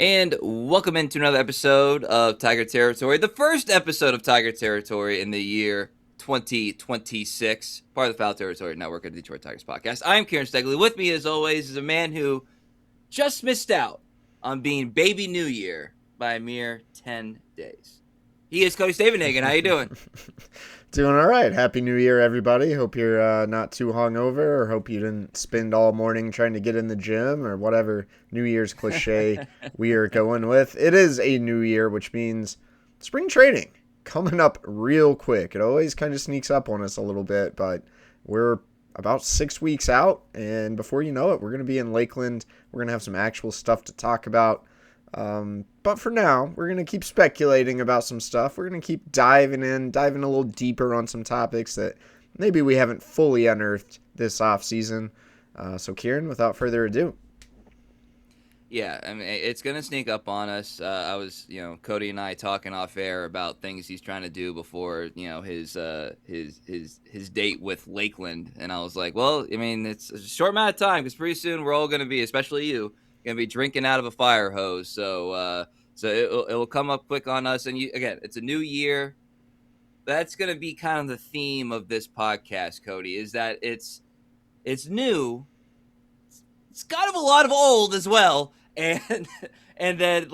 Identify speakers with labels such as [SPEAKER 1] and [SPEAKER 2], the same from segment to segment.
[SPEAKER 1] And welcome into another episode of Tiger Territory, the first episode of Tiger Territory in the year 2026, part of the Foul Territory Network of the Detroit Tigers podcast. I'm Kieran Steckley. With me, as always, is a man who just missed out on being Baby New Year by a mere 10 days. He is Cody Stavenhagen. How you doing?
[SPEAKER 2] Doing all right. Happy New Year, everybody. Hope you're not too hungover, or hope you didn't spend all morning trying to get in the gym, or whatever New Year's cliche we are going with. It is a new year, which means spring training coming up real quick. It always kind of sneaks up on us a little bit, but we're about 6 weeks out, and before you know it, we're going to be in Lakeland. We're going to have some actual stuff to talk about. But for now, we're going to keep speculating about some stuff. We're going to keep diving a little deeper on some topics that maybe we haven't fully unearthed this off season. So Kieran, without further ado.
[SPEAKER 1] Yeah, I mean, it's going to sneak up on us. I was, Cody and I talking off air about things he's trying to do before, his date with Lakeland. And I was like, well, I mean, it's a short amount of time because pretty soon we're all going to be, especially you, going to be drinking out of a fire hose. So it'll come up quick on us. And again, it's a new year. That's going to be kind of the theme of this podcast, Cody, is that it's new. It's kind of a lot of old as well. And then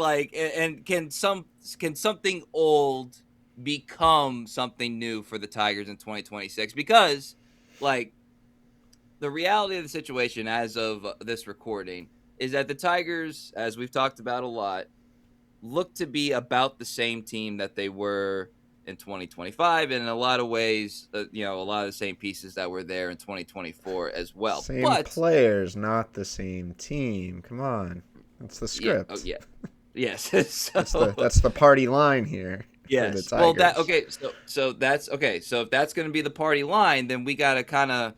[SPEAKER 1] can something old become something new for the Tigers in 2026? Because the reality of the situation as of this recording is that the Tigers, as we've talked about a lot, look to be about the same team that they were in 2025, and in a lot of ways, a lot of the same pieces that were there in 2024 as well.
[SPEAKER 2] Same players, not the same team. Come on. That's the script.
[SPEAKER 1] Yeah. Yes.
[SPEAKER 2] That's the party line here.
[SPEAKER 1] Yes. Well, So that's okay. So if that's going to be the party line, then we got to kind of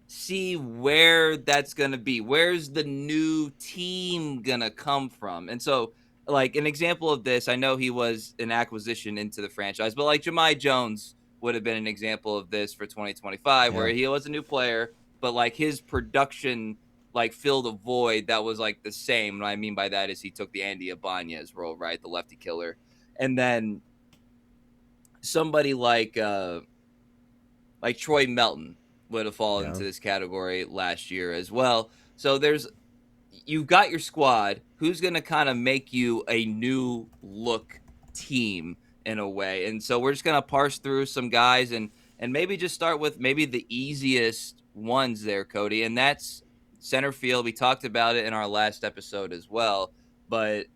[SPEAKER 1] see where that's going to be. Where's the new team going to come from? And so, an example of this, I know he was an acquisition into the franchise, but Jahmai Jones would have been an example of this for 2025, where he was a new player, but his production filled a void that was the same. What I mean by that is he took the Andy Ibanez role, right, the lefty killer, and then somebody like Troy Melton would have fallen into this category last year as well. So you've got your squad. Who's going to kind of make you a new look team in a way? And so we're just going to parse through some guys and maybe just start with maybe the easiest ones there, Cody, and that's center field. We talked about it in our last episode as well, but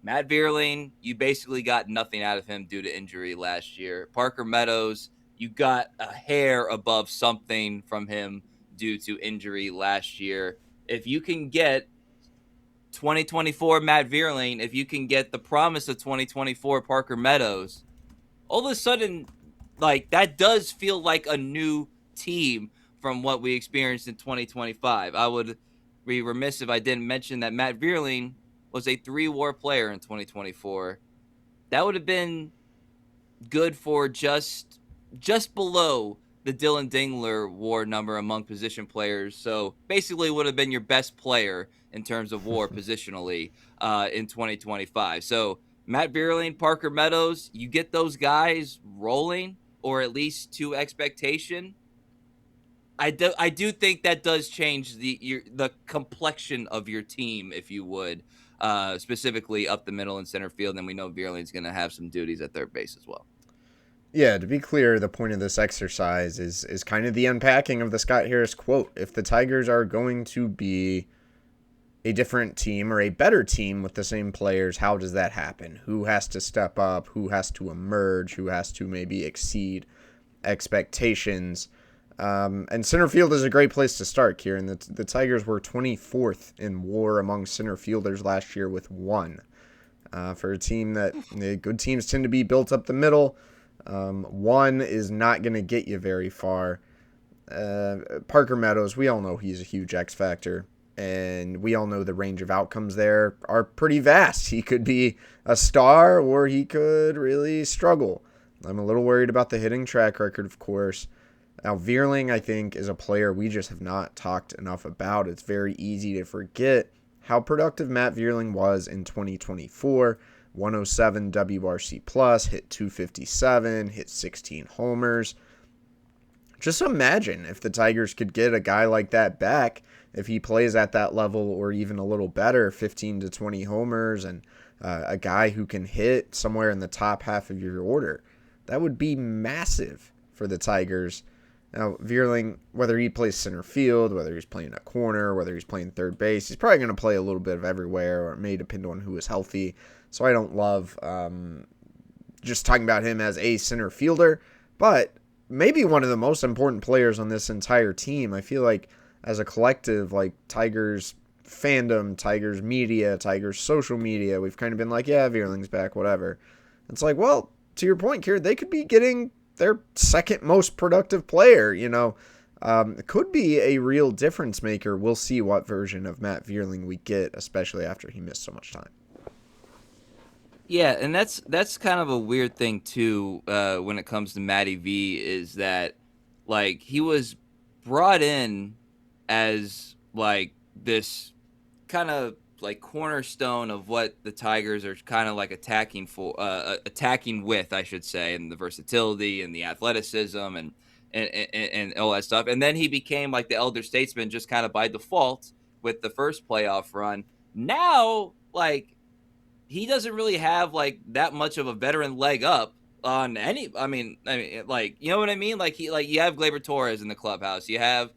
[SPEAKER 1] Matt Vierling, you basically got nothing out of him due to injury last year. Parker Meadows, you got a hair above something from him due to injury last year. If you can get 2024 Matt Vierling, if you can get the promise of 2024 Parker Meadows, all of a sudden, that does feel like a new team from what we experienced in 2025. I would be remiss if I didn't mention that Matt Vierling was a 3-WAR player in 2024. That would have been good for just below the Dylan Dingler WAR number among position players. So basically would have been your best player in terms of WAR positionally in 2025. So Matt Vierling, Parker Meadows, you get those guys rolling, or at least to expectation. I do think that does change the complexion of your team, if you would, specifically up the middle and center field. And we know Vierling's going to have some duties at third base as well.
[SPEAKER 2] Yeah, to be clear, the point of this exercise is kind of the unpacking of the Scott Harris quote. If the Tigers are going to be a different team or a better team with the same players, how does that happen? Who has to step up? Who has to emerge? Who has to maybe exceed expectations? And center field is a great place to start, Kieran. The Tigers were 24th in WAR among center fielders last year with 1. For a team that good teams tend to be built up the middle, 1 is not going to get you very far. Parker Meadows, we all know he's a huge X factor, and we all know the range of outcomes there are pretty vast. He could be a star, or he could really struggle. I'm a little worried about the hitting track record, of course. Now, Vierling, I think, is a player we just have not talked enough about. It's very easy to forget how productive Matt Vierling was in 2024. 107 WRC plus, hit 257, hit 16 homers. Just imagine if the Tigers could get a guy like that back, if he plays at that level or even a little better, 15 to 20 homers, and a guy who can hit somewhere in the top half of your order. That would be massive for the Tigers. Now, Vierling, whether he plays center field, whether he's playing a corner, whether he's playing third base, he's probably going to play a little bit of everywhere, or it may depend on who is healthy. So I don't love just talking about him as a center fielder, but maybe one of the most important players on this entire team. I feel like as a collective, like Tigers fandom, Tigers media, Tigers social media, we've kind of been like, yeah, Vierling's back, whatever. It's like, well, to your point, Kieran, they could be getting their second most productive player, It could be a real difference maker. We'll see what version of Matt Vierling we get, especially after he missed so much time.
[SPEAKER 1] Yeah, and that's kind of a weird thing too when it comes to Matty V, is that like he was brought in as like this kind of like cornerstone of what the Tigers are kind of like attacking with, I should say, and the versatility and the athleticism and all that stuff. And then he became like the elder statesman just kind of by default with the first playoff run. Now, like, he doesn't really have like that much of a veteran leg up on any. I mean, like, you know what I mean? Like you have Gleyber Torres in the clubhouse. You have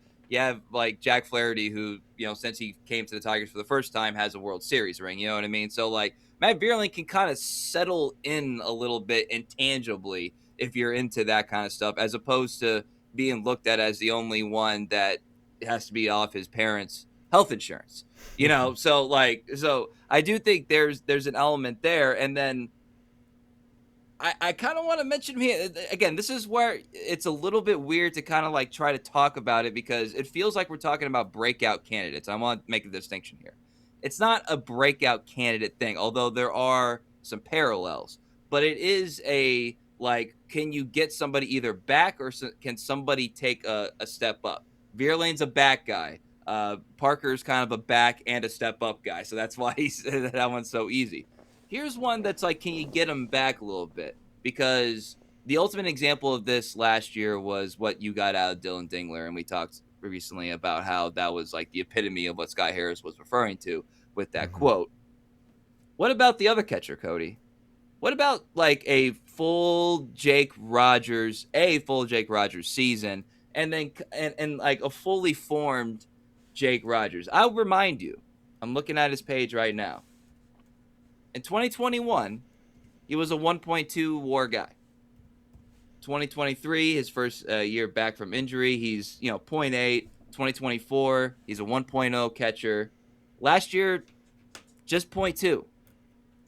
[SPEAKER 1] like Jack Flaherty, who, since he came to the Tigers for the first time, has a World Series ring. You know what I mean? So like Matt Vierling can kind of settle in a little bit intangibly if you're into that kind of stuff, as opposed to being looked at as the only one that has to be off his parents' health insurance. So I do think there's an element there. And then I kind of want to mention here again, this is where it's a little bit weird to kind of like try to talk about it, because it feels like we're talking about breakout candidates. I want to make a distinction here. It's not a breakout candidate thing, although there are some parallels, but it is a, like, can you get somebody either back or can somebody take a step up? Vierling's a back guy. Parker's kind of a back and a step up guy. So that's why that one's so easy. Here's one that's like, can you get him back a little bit? Because the ultimate example of this last year was what you got out of Dylan Dingler. And we talked recently about how that was like the epitome of what Scott Harris was referring to with that quote. What about the other catcher, Cody? What about like a full Jake Rogers season, and then and like a fully formed Jake Rogers? I'll remind you, I'm looking at his page right now. In 2021, he was a 1.2 WAR guy. 2023, his first year back from injury, he's 0.8. 2024, he's a 1.0 catcher. Last year, just 0.2.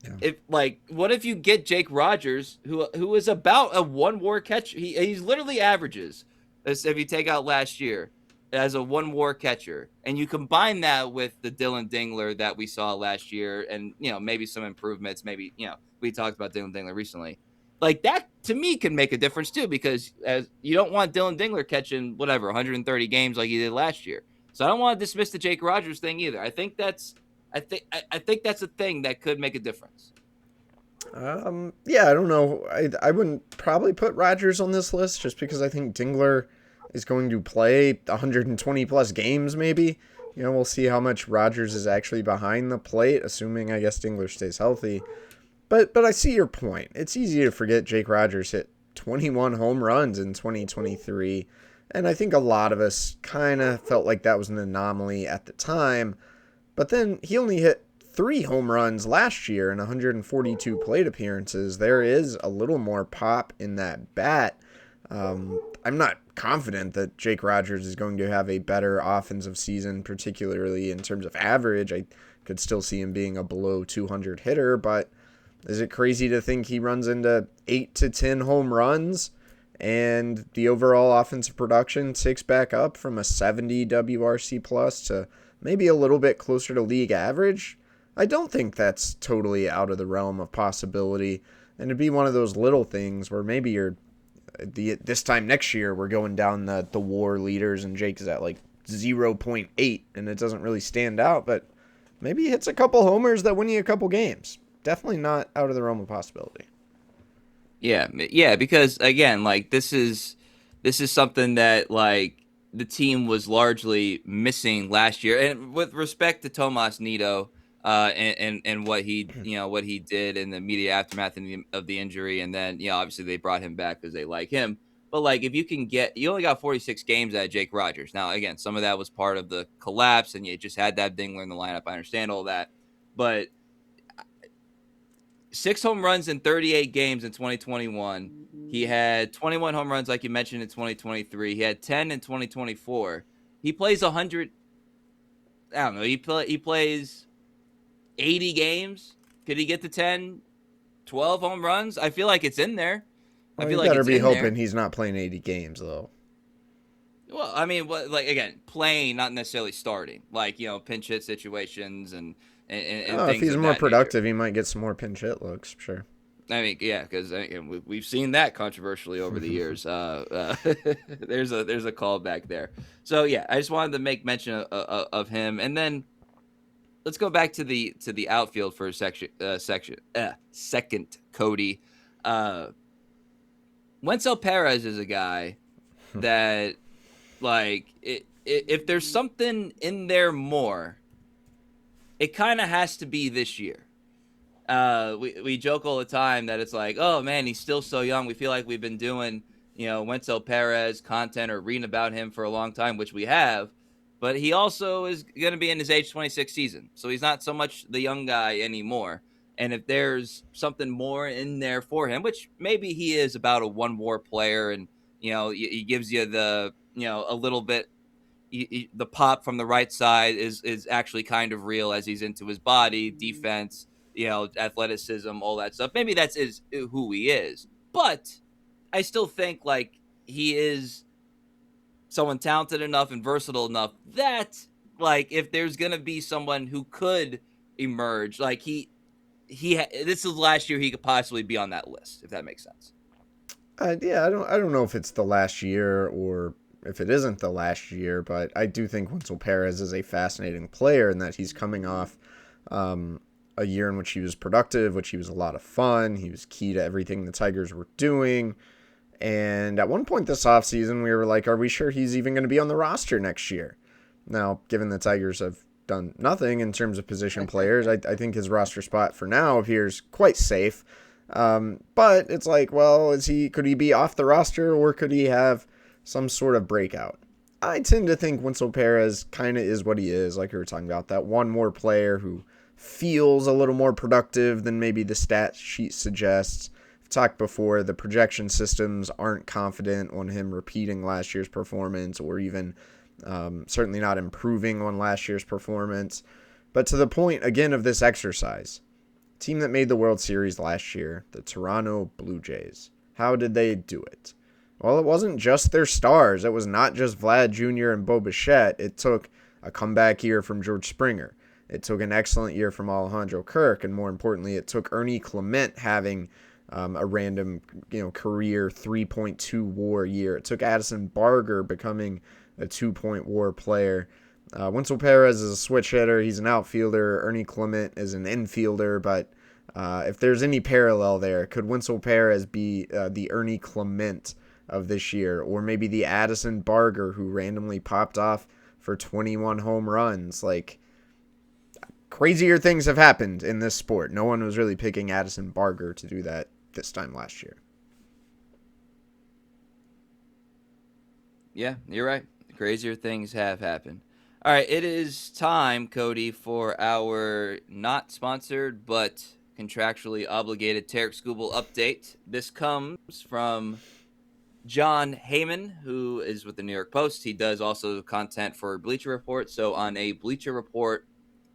[SPEAKER 1] Yeah. What if you get Jake Rogers, who is about a 1 WAR catcher? He's literally averages, if you take out last year, as a 1 WAR catcher, and you combine that with the Dylan Dingler that we saw last year, and maybe some improvements, maybe we talked about Dylan Dingler recently, like that to me can make a difference too, because as you don't want Dylan Dingler catching 130 games like he did last year. So I don't want to dismiss the Jake Rogers thing either. I think that's a thing that could make a difference.
[SPEAKER 2] Yeah, I don't know. I wouldn't probably put Rogers on this list, just because I think Dingler is going to play 120 plus games maybe. We'll see how much Rogers is actually behind the plate, assuming, I guess, Dingler stays healthy. But I see your point. It's easy to forget Jake Rogers hit 21 home runs in 2023, and I think a lot of us kind of felt like that was an anomaly at the time. But then he only hit 3 home runs last year in 142 plate appearances. There is a little more pop in that bat. I'm not confident that Jake Rogers is going to have a better offensive season, particularly in terms of average. I could still see him being a below 200 hitter, but is it crazy to think he runs into 8 to 10 home runs and the overall offensive production ticks back up from a 70 WRC plus to maybe a little bit closer to league average? I don't think that's totally out of the realm of possibility. And it'd be one of those little things where maybe this time next year we're going down the WAR leaders and Jake is at like 0.8 and it doesn't really stand out. But maybe he hits a couple homers that win you a couple games. Definitely not out of the realm of possibility.
[SPEAKER 1] Yeah, because again, like this is something that like the team was largely missing last year. And with respect to Tomas Nido, and what he what he did in the media aftermath of the injury, and then obviously they brought him back because they like him. But like if you only got 46 games out of Jake Rogers. Now again, some of that was part of the collapse, and you just had that Dingler in the lineup. I understand all that, but 6 home runs in 38 games in 2021. He had 21 home runs, like you mentioned, in 2023. He had 10 in 2024. He plays 100. I don't know. He plays 80 games. Could he get to 10, 12 home runs? I feel like it's in there. I
[SPEAKER 2] Well,
[SPEAKER 1] feel
[SPEAKER 2] you
[SPEAKER 1] like
[SPEAKER 2] better
[SPEAKER 1] it's
[SPEAKER 2] be
[SPEAKER 1] in
[SPEAKER 2] hoping
[SPEAKER 1] there.
[SPEAKER 2] he's not playing 80 games, though.
[SPEAKER 1] Well, I mean, like again, playing, not necessarily starting. Like pinch hit situations and
[SPEAKER 2] Oh, if
[SPEAKER 1] things
[SPEAKER 2] he's
[SPEAKER 1] of
[SPEAKER 2] more
[SPEAKER 1] that nature.
[SPEAKER 2] productive, he might get some more pinch hit looks, sure.
[SPEAKER 1] I mean, yeah, because we've seen that controversially over the years. There's a callback there. So yeah, I just wanted to make mention of him, and then let's go back to the outfield for a second, Cody. Uh, Wenceel Perez is a guy that like if there's something in there more, it kind of has to be this year. We joke all the time that it's like, oh man, he's still so young. We feel like we've been doing, Wenceel Perez content or reading about him for a long time, which we have. But he also is going to be in his age 26 season. So he's not so much the young guy anymore. And if there's something more in there for him, which maybe he is about a one WAR player, and, he gives you the, a little bit, the pop from the right side is actually kind of real as he's into his body, defense, athleticism, all that stuff. Maybe that's who he is. But I still think like he is someone talented enough and versatile enough that like if there's gonna be someone who could emerge, like this is last year he could possibly be on that list, if that makes sense.
[SPEAKER 2] Yeah, I don't know if it's the last year or if it isn't the last year, but I do think Wenceel Perez is a fascinating player and that he's coming off a year in which he was productive, which he was a lot of fun. He was key to everything the Tigers were doing. And at one point this offseason, we were like, are we sure he's even going to be on the roster next year? Now, given the Tigers have done nothing in terms of position players, I think his roster spot for now appears quite safe. But it's like, well, could he be off the roster or could he have some sort of breakout? I tend to think Wenceel Perez kind of is what he is, like we were talking about, that one more player who feels a little more productive than maybe the stat sheet suggests. I've talked before, the projection systems aren't confident on him repeating last year's performance or even certainly not improving on last year's performance. But to the point, again, of this exercise, team that made the World Series last year, the Toronto Blue Jays. How did they do it? Well, it wasn't just their stars. It was not just Vlad Jr. and Bo Bichette. It took a comeback year from George Springer. It took an excellent year from Alejandro Kirk, and more importantly, it took Ernie Clement having a random, career 3.2 WAR year. It took Addison Barger becoming a 2-point WAR player. Wenceel Perez is a switch hitter. He's an outfielder. Ernie Clement is an infielder. But if there's any parallel there, could Wenceel Perez be the Ernie Clement of this year? Or maybe the Addison Barger who randomly popped off for 21 home runs? Like, crazier things have happened in this sport. No one was really picking Addison Barger to do that this time last year.
[SPEAKER 1] Yeah, you're right. Crazier things have happened. All right, it is time, Cody, for our not sponsored but contractually obligated Tarik Skubal update. This comes from John Heyman, who is with the New York Post. He does also content for Bleacher Report. So on a Bleacher Report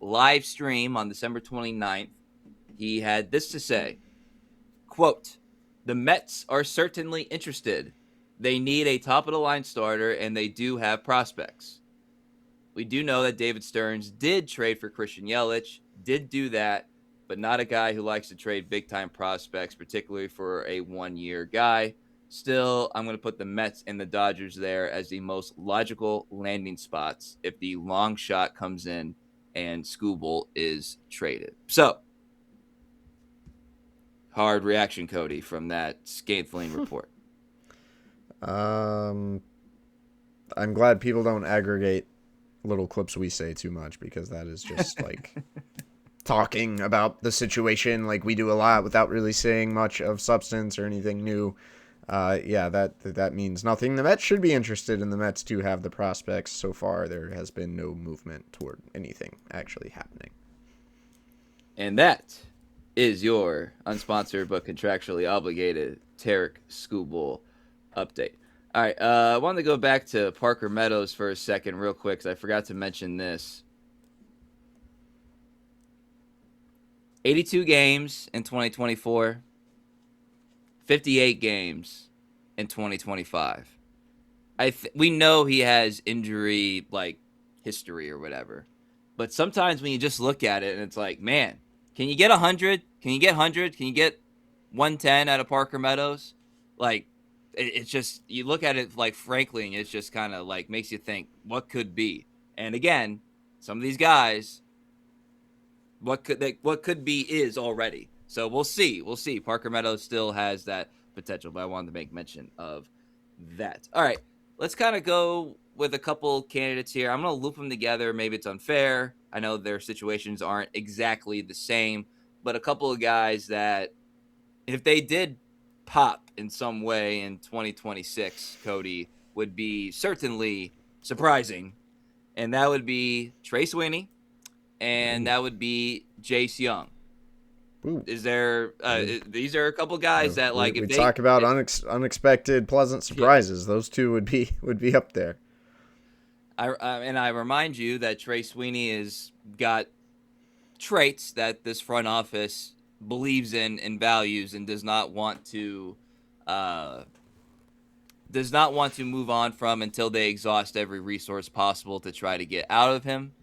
[SPEAKER 1] live stream on December 29th, he had this to say, quote, "The Mets are certainly interested. They need a top-of-the-line starter, and they do have prospects. We do know that David Stearns did trade for Christian Yelich, did do that, but not a guy who likes to trade big-time prospects, particularly for a one-year guy. Still, I'm going to put the Mets and the Dodgers there as the most logical landing spots if the long shot comes in and Skubal is traded. So, hard reaction, Cody, from that Scantling report.
[SPEAKER 2] I'm glad people don't aggregate little clips we say too much, because that is just like talking about the situation like we do a lot without really saying much of substance or anything new. That means nothing. The Mets should be interested, and the Mets do have the prospects. So far, there has been no movement toward anything actually happening.
[SPEAKER 1] And that is your unsponsored but contractually obligated Tarik Skubal update. All right, I wanted to go back to Parker Meadows for a second real quick, because I forgot to mention this. 82 games in 2024, 58 games in 2025. We know he has injury like history or whatever, but sometimes when you just look at it and it's like, man, can you get 100? Can you get 100? Can you get 110 out of Parker Meadows? Like, it's just, you look at it like frankly, and it's just kind of like makes you think what could be. And again, some of these guys, what could be is already. So we'll see. Parker Meadows still has that potential, but I wanted to make mention of that. All right, let's kind of go with a couple candidates here. I'm going to loop them together. Maybe it's unfair. I know their situations aren't exactly the same, but a couple of guys that, if they did pop in some way in 2026, Cody, would be certainly surprising. And that would be Trey Sweeney, and that would be Jace Young. Ooh. Is there? These are a couple guys that, like,
[SPEAKER 2] if we talk about unexpected, pleasant surprises, yeah, those two would be up there.
[SPEAKER 1] I remind you that Trey Sweeney has got traits that this front office believes in and values, and does not want to move on from until they exhaust every resource possible to try to get out of him.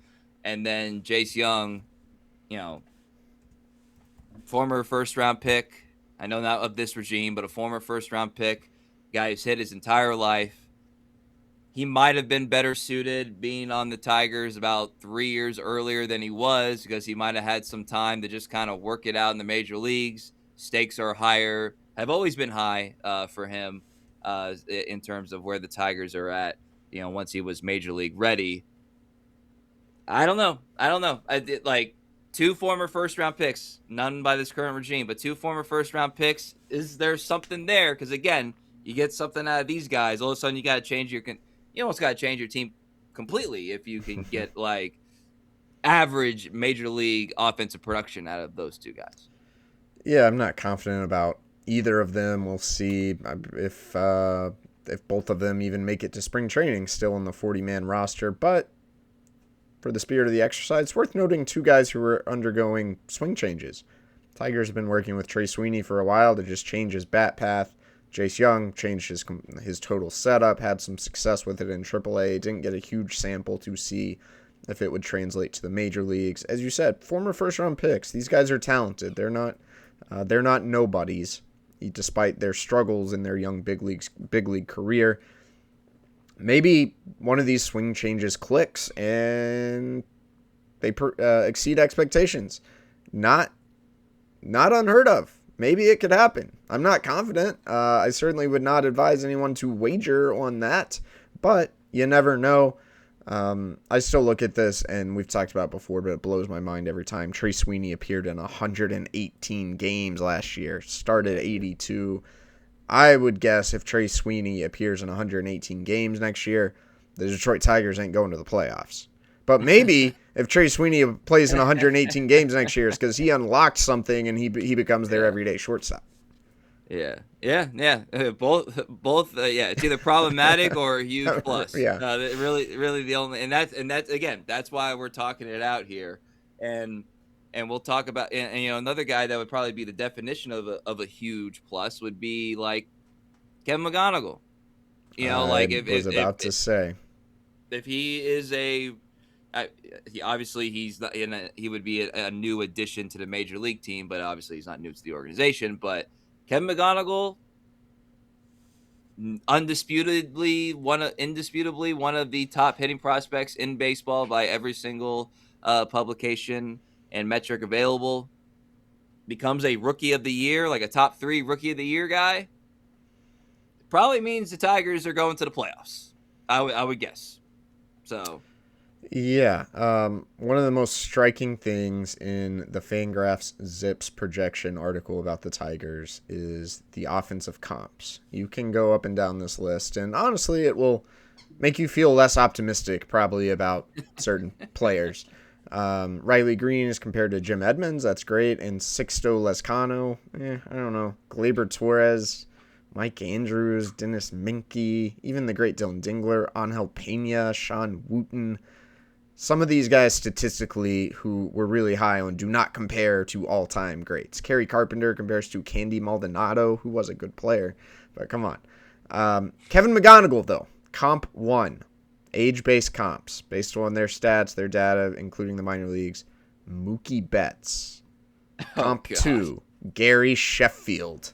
[SPEAKER 1] And then Jace Young, former first-round pick. I know not of this regime, but a former first-round pick, guy who's hit his entire life. He might have been better suited being on the Tigers about 3 years earlier than he was, because he might have had some time to just kind of work it out in the major leagues. Stakes are higher, have always been high for him in terms of where the Tigers are at, once he was major league ready. I don't know. I did, like, 2 former first-round picks, none by this current regime, but 2 former first-round picks. Is there something there? Because, again, you get something out of these guys, all of a sudden you got to change you almost got to change your team completely if you can get, like, average major league offensive production out of those 2 guys.
[SPEAKER 2] Yeah, I'm not confident about either of them. We'll see if both of them even make it to spring training, still on the 40-man roster, but for the spirit of the exercise, it's worth noting 2 guys who are undergoing swing changes. Tigers have been working with Trey Sweeney for a while to just change his bat path. Jace Young changed his total setup, had some success with it in AAA, didn't get a huge sample to see if it would translate to the major leagues. As you said, former first-round picks. These guys are talented. They're not nobodies, despite their struggles in their young big league career. Maybe one of these swing changes clicks and they exceed expectations. Not unheard of. Maybe it could happen. I'm not confident. I certainly would not advise anyone to wager on that, but you never know. I still look at this, and we've talked about it before, but it blows my mind every time. Trey Sweeney appeared in 118 games last year, started 82. I would guess if Trey Sweeney appears in 118 games next year, the Detroit Tigers ain't going to the playoffs. But maybe if Trey Sweeney plays in 118 games next year, it's because he unlocked something and he becomes their everyday shortstop.
[SPEAKER 1] Yeah. Both. Yeah, it's either problematic or a huge plus.
[SPEAKER 2] Yeah.
[SPEAKER 1] Really the only, and that's again, that's why we're talking it out here, and we'll talk about, and another guy that would probably be the definition of a huge plus would be like Kevin McGonigle. If he is obviously he's not he would be a new addition to the major league team, but obviously he's not new to the organization. But Kevin McGonigle, indisputably one of the top hitting prospects in baseball by every single publication and metric available, becomes a rookie of the year, like a top 3 rookie of the year guy, it probably means the Tigers are going to the playoffs. I would guess. So
[SPEAKER 2] yeah, one of the most striking things in the Fangraphs Zips projection article about the Tigers is the offensive comps. You can go up and down this list, and honestly, it will make you feel less optimistic probably about certain players. Riley Green is compared to Jim Edmonds. That's great. And Sixto Lezcano, I don't know. Gleyber Torres, Mike Andrews, Dennis Minke, even the great Dylan Dingler, Angel Pena, Sean Wooten. Some of these guys statistically who were really high on do not compare to all-time greats. Kerry Carpenter compares to Candy Maldonado, who was a good player, but come on. Kevin McGonigle, though, comp 1, age-based comps, based on their stats, their data, including the minor leagues. Mookie Betts. Comp 2, Gary Sheffield.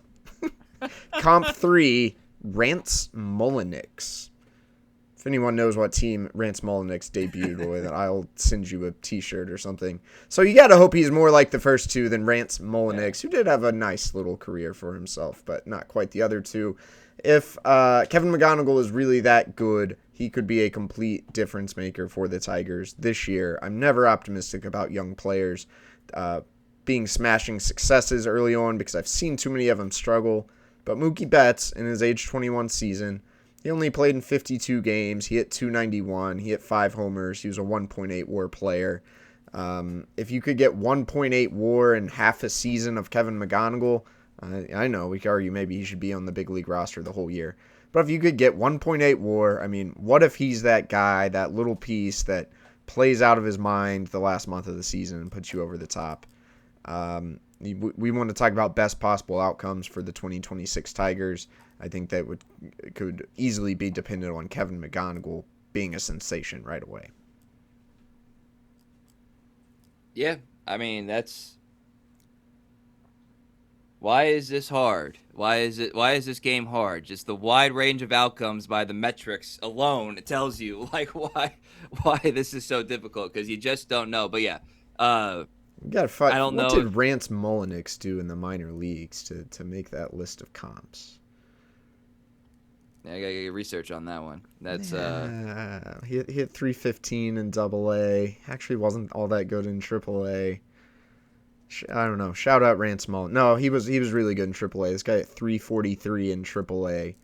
[SPEAKER 2] Comp 3, Rance Mulliniks. If anyone knows what team Rance Mulliniks debuted with, then I'll send you a t-shirt or something. So you got to hope he's more like the first two than Rance Mulliniks, who did have a nice little career for himself, but not quite the other two. If Kevin McGonigle is really that good, he could be a complete difference maker for the Tigers this year. I'm never optimistic about young players being smashing successes early on because I've seen too many of them struggle. But Mookie Betts, in his age 21 season, he only played in 52 games. He hit .291. He hit 5 homers. He was a 1.8 WAR player. If you could get 1.8 WAR in half a season of Kevin McGonigle, I know we could argue maybe he should be on the big league roster the whole year. But if you could get 1.8 WAR, I mean, what if he's that guy, that little piece that plays out of his mind the last month of the season and puts you over the top? We want to talk about best possible outcomes for the 2026 Tigers. I think that could easily be dependent on Kevin McGonigle being a sensation right away.
[SPEAKER 1] Yeah, I mean, why is this hard? Why is this game hard? Just the wide range of outcomes by the metrics alone, it tells you like why this is so difficult, because you just don't know. But yeah,
[SPEAKER 2] you gotta fight.
[SPEAKER 1] I don't know.
[SPEAKER 2] What did Rance Mulliniks do in the minor leagues to make that list of comps?
[SPEAKER 1] Yeah, I gotta get research on that one. That's
[SPEAKER 2] he hit 315 in AA. Actually, wasn't all that good in AAA. I don't know. Shout out Rance Mullin. No, he was really good in AAA. This guy hit 343 in AAA,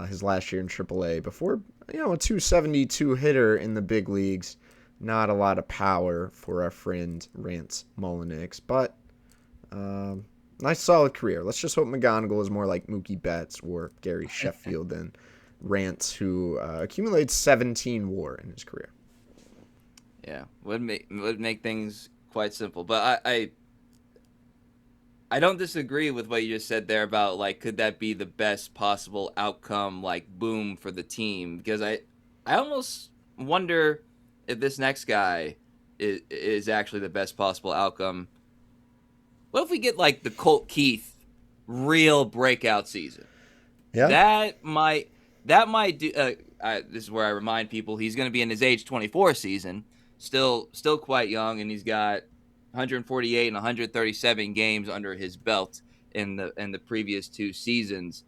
[SPEAKER 2] his last year in AAA. Before, a 272 hitter in the big leagues. Not a lot of power for our friend Rance Mulliniks, but nice solid career. Let's just hope McGonigle is more like Mookie Betts or Gary Sheffield than Rance, who accumulated 17 WAR in his career.
[SPEAKER 1] Yeah, would make things quite simple. But I don't disagree with what you just said there about, like, could that be the best possible outcome, like, boom for the team? Because I almost wonder if this next guy is actually the best possible outcome. What if we get, like, the Colt Keith real breakout season?
[SPEAKER 2] Yeah.
[SPEAKER 1] That might do. This is where I remind people he's going to be in his age 24 season, still quite young, and he's got 148 and 137 games under his belt in the previous 2 seasons.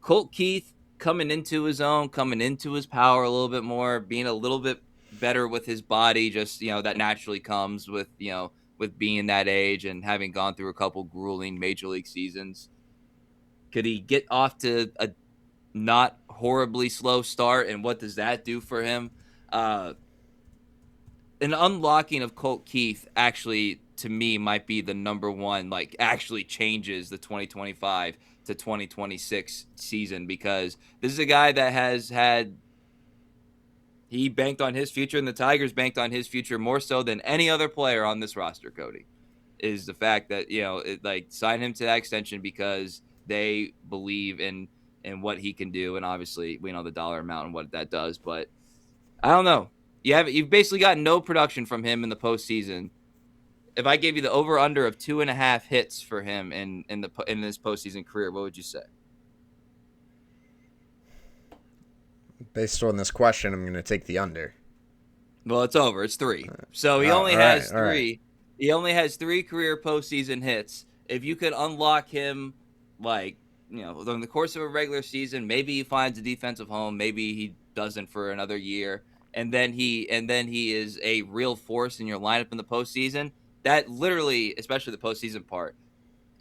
[SPEAKER 1] Colt Keith coming into his own, coming into his power a little bit more, being a little bit better with his body, just that naturally comes with with being that age and having gone through a couple grueling major league seasons. Could he get off to a not horribly slow start, and what does that do for him? An unlocking of Colt Keith actually, to me, might be the number one, like, actually changes the 2025 to 2026 season, because this is a guy that he banked on his future, and the Tigers banked on his future more so than any other player on this roster, Cody, is the fact that, sign him to that extension because they believe in what he can do. And obviously we know the dollar amount and what that does, but I don't know. You've basically got no production from him in the postseason. If I gave you the over under of 2.5 hits for him in this postseason career, what would you say?
[SPEAKER 2] Based on this question, I'm going to take the under.
[SPEAKER 1] Well, it's over. It's 3. So he only
[SPEAKER 2] All right,
[SPEAKER 1] has
[SPEAKER 2] all right.
[SPEAKER 1] 3. He only has 3 career postseason hits. If you could unlock him, like, during the course of a regular season, maybe he finds a defensive home, maybe he doesn't for another year, and then he is a real force in your lineup in the postseason. That literally, especially the postseason part,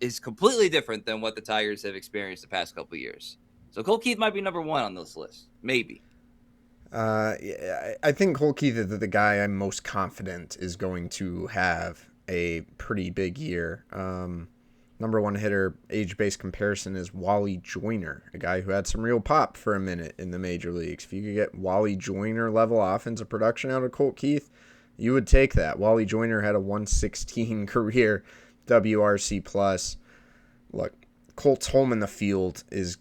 [SPEAKER 1] is completely different than what the Tigers have experienced the past couple of years. So Colt Keith might be number 1 on this list, maybe.
[SPEAKER 2] Yeah, I think Colt Keith is the guy I'm most confident is going to have a pretty big year. Number one hitter, age-based comparison is Wally Joyner, a guy who had some real pop for a minute in the major leagues. If you could get Wally Joyner level offensive production out of Colt Keith, you would take that. Wally Joyner had a 116 career WRC plus. Look, Colt's home in the field is,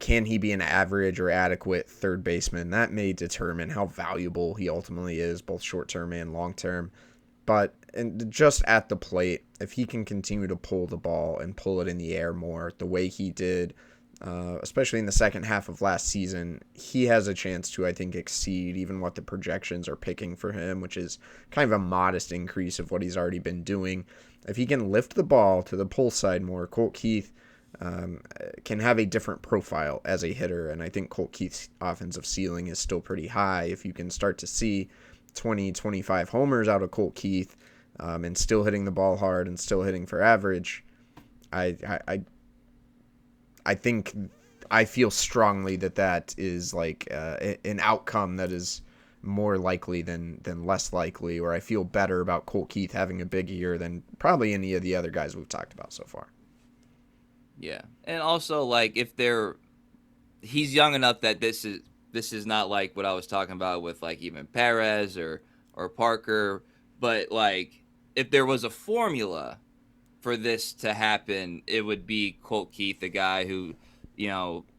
[SPEAKER 2] can he be an average or adequate third baseman? That may determine how valuable he ultimately is, both short-term and long-term. But just at the plate, if he can continue to pull the ball and pull it in the air more the way he did, especially in the second half of last season, he has a chance to, I think, exceed even what the projections are picking for him, which is kind of a modest increase of what he's already been doing. If he can lift the ball to the pull side more, Colt Keith can have a different profile as a hitter, and I think Colt Keith's offensive ceiling is still pretty high. If you can start to see 20, 25 homers out of Colt Keith and still hitting the ball hard and still hitting for average, I think I feel strongly that is like an outcome that is more likely than less likely, or I feel better about Colt Keith having a big year than probably any of the other guys we've talked about so far.
[SPEAKER 1] Yeah. And also, like, he's young enough that this is not like what I was talking about with, like, even Perez or Parker, but, like, if there was a formula for this to happen, it would be Colt Keith, the guy who,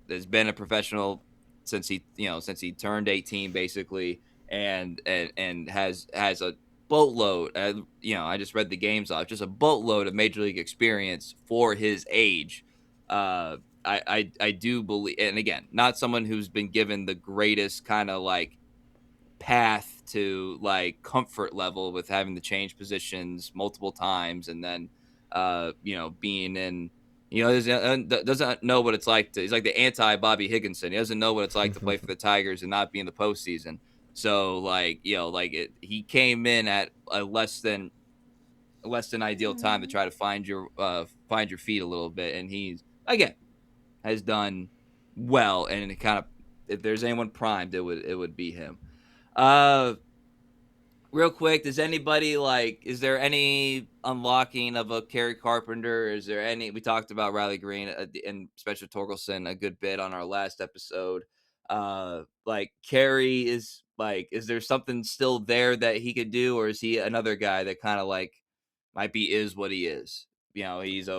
[SPEAKER 1] has been a professional since he turned 18, basically, and has a boatload. I just read the games off, just a boatload of major league experience for his age. I do believe, and again, not someone who's been given the greatest kind of like path to like comfort level with having to change positions multiple times, and then being in, doesn't know what it's like to, he's like the anti Bobby Higginson. He doesn't know what it's like to play for the Tigers and not be in the postseason. So like, he came in at a less than ideal time to try to find your feet a little bit, and he's again has done well, and it kind of, if there's anyone primed, it would be him. Uh, Real quick, is there any unlocking of a Kerry Carpenter? Is there any? We talked about Riley Green and Spencer Torkelson a good bit on our last episode. Like Kerry is there something still there that he could do, or is he another guy that kind of like might be is what he is? He's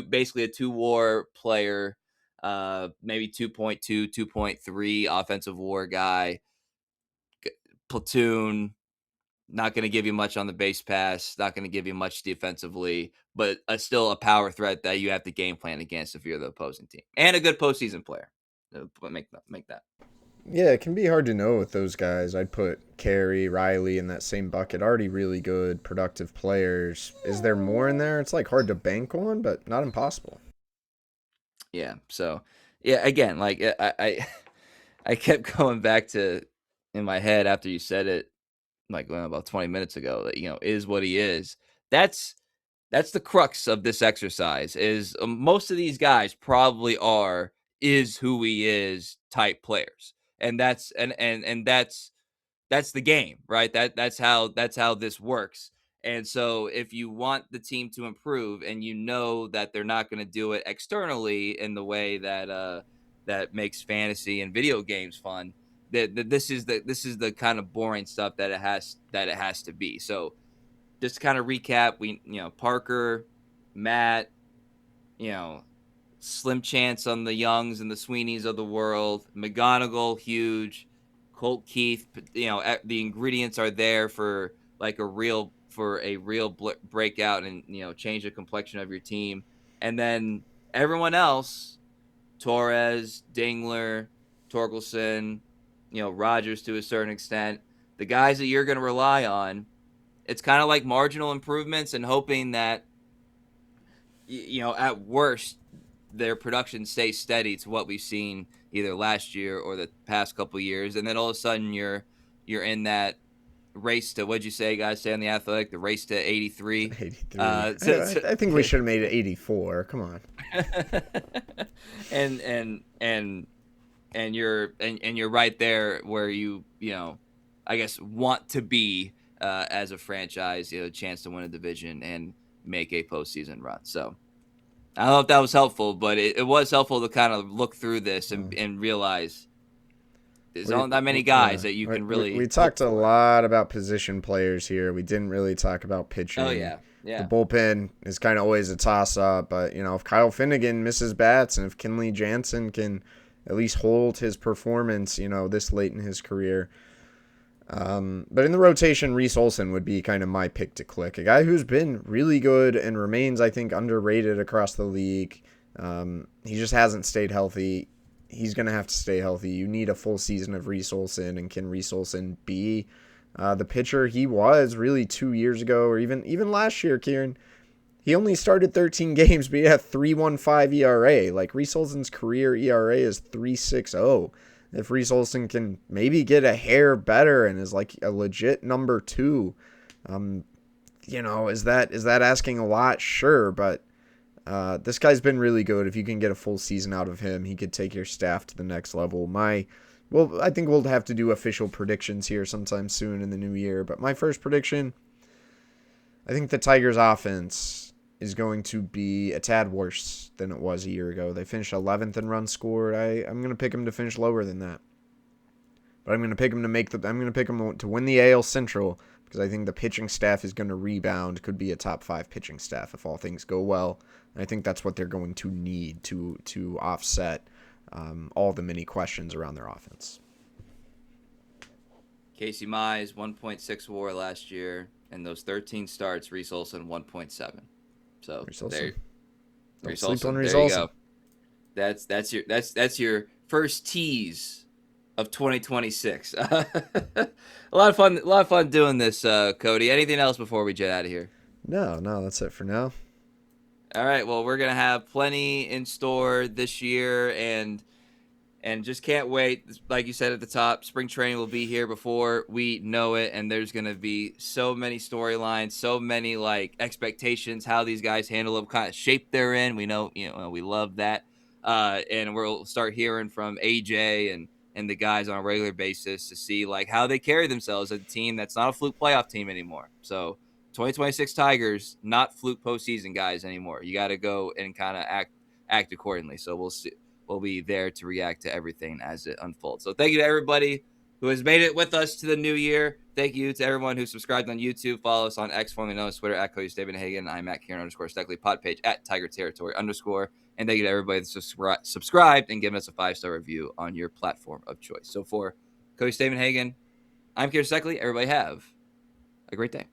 [SPEAKER 1] basically a 2 WAR player, maybe 2.2, 2.3 offensive WAR guy, platoon. Not going to give you much on the base pass. Not going to give you much defensively, but still a power threat that you have to game plan against if you're the opposing team, and a good postseason player. Make that.
[SPEAKER 2] Yeah, it can be hard to know with those guys. I'd put Carey, Riley in that same bucket. Already really good, productive players. Is there more in there? It's like hard to bank on, but not impossible.
[SPEAKER 1] Yeah. So, yeah. Again, like I kept going back to in my head after you said it, like about 20 minutes ago, that is what he is. That's the crux of this exercise. Is most of these guys probably are is who he is type players, and that's the game, right? That's how this works. And so if you want the team to improve, and that they're not going to do it externally in the way that makes fantasy and video games fun, that this is the kind of boring stuff that it has to be. So just to kind of recap, we Parker, Matt, you know slim chance on the Youngs and the Sweeneys of the world. McGonigle, huge. Colt Keith, the ingredients are there for like a real breakout, and change the complexion of your team. And then everyone else, Torres, Dingler, Torkelson, Rogers to a certain extent, the guys that you're going to rely on, it's kind of like marginal improvements and hoping that, at worst, their production stays steady to what we've seen either last year or the past couple of years. And then all of a sudden you're in that race to, what'd you say, guys say on The Athletic, the race to 83.
[SPEAKER 2] 83. I think we should have made it 84. Come on.
[SPEAKER 1] and you're right there where I guess want to be as a franchise, a chance to win a division and make a postseason run. So I don't know if that was helpful, but it was helpful to kind of look through this and realize there's not that many guys that you can really.
[SPEAKER 2] We talked a lot about position players here. We didn't really talk about pitching.
[SPEAKER 1] Oh yeah.
[SPEAKER 2] The bullpen is kind of always a toss-up, but if Kyle Finnegan misses bats and if Kenley Jansen can at least hold his performance, this late in his career. But in the rotation, Reese Olson would be kind of my pick to click. A guy who's been really good and remains, I think, underrated across the league. He just hasn't stayed healthy. He's going to have to stay healthy. You need a full season of Reese Olson, and can Reese Olson be the pitcher he was really 2 years ago, or even last year, Kieran? He only started 13 games, but he had 3.15 ERA. Like, Reese Olson's career ERA is 3.60. If Reese Olson can maybe get a hair better and is like a legit number 2, is that asking a lot? Sure, but this guy's been really good. If you can get a full season out of him, he could take your staff to the next level. I think we'll have to do official predictions here sometime soon in the new year, but my first prediction, I think the Tigers' offense is going to be a tad worse than it was a year ago. They finished 11th in runs scored. I'm going to pick them to finish lower than that. But I'm going to pick them to win the AL Central, because I think the pitching staff is going to rebound, could be a top 5 pitching staff if all things go well. And I think that's what they're going to need to offset all the many questions around their offense.
[SPEAKER 1] Casey Mize, 1.6 WAR last year, and those 13 starts, Reese Olson 1.7. So there you go. That's your first tease of 2026. A lot of fun doing this, Cody. Anything else before we jet out of here?
[SPEAKER 2] No, that's it for now.
[SPEAKER 1] All right, well, we're gonna have plenty in store this year, and just can't wait. Like you said at the top, spring training will be here before we know it, and there's going to be so many storylines, so many expectations, how these guys handle them, kind of shape they're in. We know, we love that, and we'll start hearing from AJ and the guys on a regular basis to see how they carry themselves as a team that's not a fluke playoff team anymore. So 2026 Tigers, not fluke postseason guys anymore. You got to go and kind of act accordingly. So we'll see. We'll be there to react to everything as it unfolds. So thank you to everybody who has made it with us to the new year. Thank you to everyone who subscribed on YouTube. Follow us on X, formerly known as Twitter, at Cody Stavenhagen. I'm at Kieran _Steckley. Pod page at Tiger Territory _. And thank you to everybody that subscribed and given us a 5-star review on your platform of choice. So for Cody Stavenhagen, I'm Kieran Steckley. Everybody have a great day.